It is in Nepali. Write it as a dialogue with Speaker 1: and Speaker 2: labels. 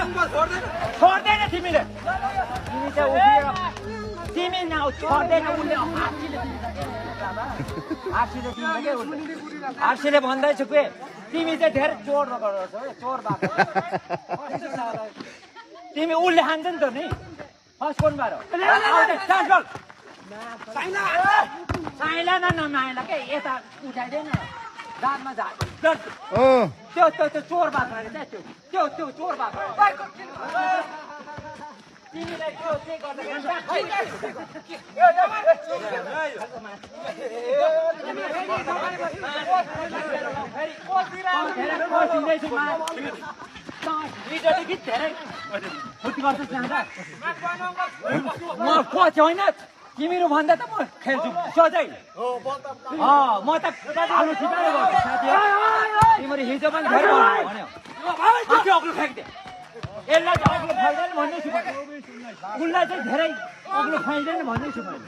Speaker 1: छोड्दैन तिमीले तिमी चाहिँ उभिएर तिमी न छोड्दैन उसले आर्सीले तिमीले के उसले आर्सीले भन्दैछु के तिमी चाहिँ धेरै चोर गर्छौ चोर भएको तिमी उसले हान्छ नि त नि फर्स्ट कोन बार साइला न नमाइला के यता उठाइदैन दाँतमा त्यो चोर बाख्रा रे त्यो चोर बाख्रा तिमीलाई त्यो चाहिँ म कोच होइन तिमीहरू भन्दा त म खेल्छु सधैँ म त आलु छिटाएर गर्छु साथी तिमीहरू हिजो पनि फेरि भन्यो अग्लो फ्याँक्दे यसलाई चाहिँ अग्लो फ्याँक्दैन भन्दैछु उसलाई चाहिँ धेरै अग्लो फ्याँक्दैन भन्दैछु मैले